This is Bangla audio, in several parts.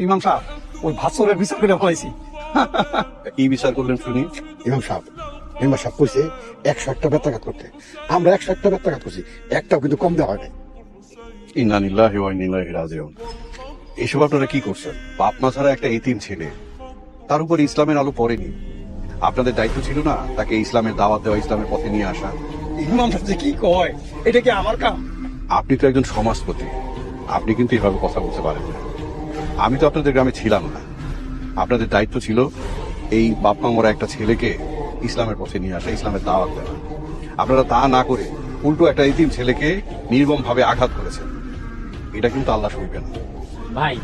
ইমাম সাহেব, ওই ভাস্করের বিচার করে ফেলাইছি। কি বিচার করলেন শুনি? ইমাম সাহেব কইছে 101টা বেত্রাঘাত করতে, আমরা 101টা বেত্রাঘাত করছি, একটাও কিন্তু কম দেওয়া হয় নাই। ইন্না লিল্লাহি ওয়া ইন্না ইলাইহি রাজিউন। এসব আপনারা কি করছেন? বাপ মা ছাড়া একটা এতিম ছেলে, তার উপর ইসলামের আলো পড়েনি। আপনাদের দায়িত্ব ছিল না তাকে ইসলামের দাওয়াত দেওয়া, ইসলামের পথে নিয়ে আসা? ইমাম সাহেব যে কি কয়, এটা কি আমার কাম? আপনি তো একজন সমাজপতি, আপনি কিন্তু এভাবে কথা বলতে পারেন না। আমি তো আপনাদের গ্রামে ছিলাম না। আপনাদের দায়িত্ব ছিল এই বাপ মা মরা একটা ছেলেকে ইসলামের পথে নিয়ে আসা, ইসলামের দাওয়াত দেওয়া। আপনারা তা না করে উল্টো একটা এতিম ছেলেকে নির্মম ভাবে আঘাত করেছেন। এটা কিন্তু আল্লাহ সইবে না। ভাই,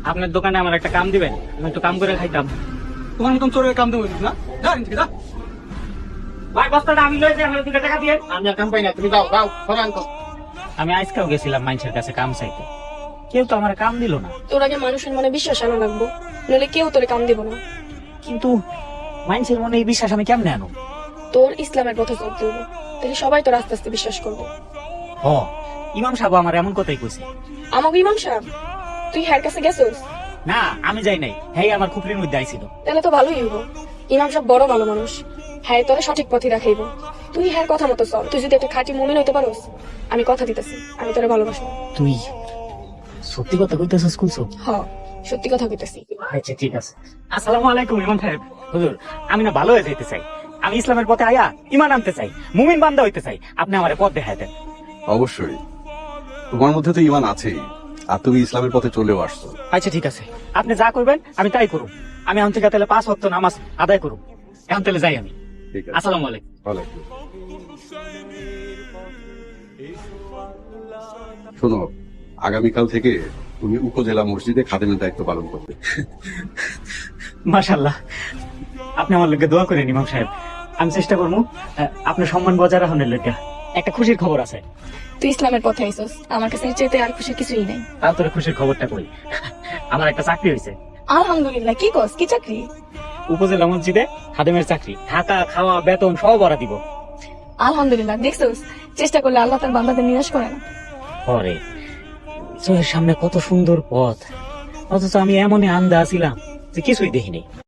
আপনার দোকানে আমার একটা কাম দিবেন, আমি একটু কাম করে খাইতাম। তোমার মতন চোরের কাম দেবো না? যা এখান থেকে যা। ভাই, বস্তাটা আমি লয়ে যাই, আমার 2 টাকা দিয়ে। আমি আর কাম পাই না, তুমি দাও দাও সরান তো। আমি আজকেও গেছিলাম মানুষের কাছে কাম চাইতে, কেউ তো আমার কাম দিল না। তোর আগে মানুষের মনে বিশ্বাস আনা লাগবো, নইলে কেউ তোরে কাম দিব না। কিন্তু মানুষের মনে এই বিশ্বাস আমি কেমনে আনো? তোর ইসলামের পথে চলতে হইব, তাহলে সবাই তোর আস্তে আস্তে বিশ্বাস করবো। হ, ইমাম সাহেব আমার এমন কথাই কইছে। আমাকে ইমাম সাহেব, তুই হ্যার কাছে গেছিস? না, আমি যাই নাই, হ্যাঁ আমার খুপরির মধ্যে আইছিল। তাহলে তো ভালোই হইব। ইমাম সাহেব বড় ভালো মানুষ, হ্যাঁ তোরে সঠিক পথে রাখাইব। তুই হ্যার কথা মতো চল। তুই যদি একটা খাঁটি মুমিন হইতে পারোস, আমি কথা দিতেছি, আমি তোরে ভালোবাসবো। তুই সত্যি কথা কইতেছিস? কুলসু? হ, সত্যি কথা কইতেছি। আচ্ছা ঠিক আছে। আসসালামু আলাইকুম ইমাম সাহেব। হুজুর, আমি না ভালো হয়ে যেতে চাই, আমি ইসলামের পথে আয়া ঈমান আনতে চাই, মুমিন বান্দা হইতে চাই, আপনি আমারে পথ দেখায় দেন। অবশ্যই, তোমার মধ্যে তো ঈমান আছেই, আর তুমি ইসলামের পথে চলেও আসছো। আচ্ছা ঠিক আছে, আপনি যা করবেন আমি তাই করব। আমি এখন থেকে তাহলে 5 ওয়াক্ত নামাজ আদায় করব। এখন তাহলে যাই আমি। ঠিক আছে, আসসালামু আলাইকুম। ওয়ালাইকুম। শোনো, আগামীকাল থেকে তুমি উপজেলা মসজিদে খাদেমের দায়িত্ব পালন করবে। মাশাআল্লাহ, আপনি আমার লগে দোয়া করেন ইমাম সাহেব। আমি চেষ্টা করবো আপনার সম্মান বজায় রাখানোর লগে। একটা খুশির খবর আছে। তুই ইসলামের পথে আইসস, আমার কাছে এর চাইতে আর খুশি কিছুই নাই। তার তোর খুশির খবরটা কই। আমার একটা চাকরি হয়েছে। আলহামদুলিল্লাহ। কি কস? কি চাকরি? উপজেলা মসজিদে খাদেমের চাকরি, থাকা খাওয়া বেতন সব ওরা দিব। আলহামদুলিল্লাহ। দেখছস, চেষ্টা করলে আল্লাহ তার বান্দাদের নিরাশ করে না। পরে চোখের সামনে কত সুন্দর পথ, অথচ আমি এমনই আন্ধা ছিলাম যে কিছুই দেখিনি।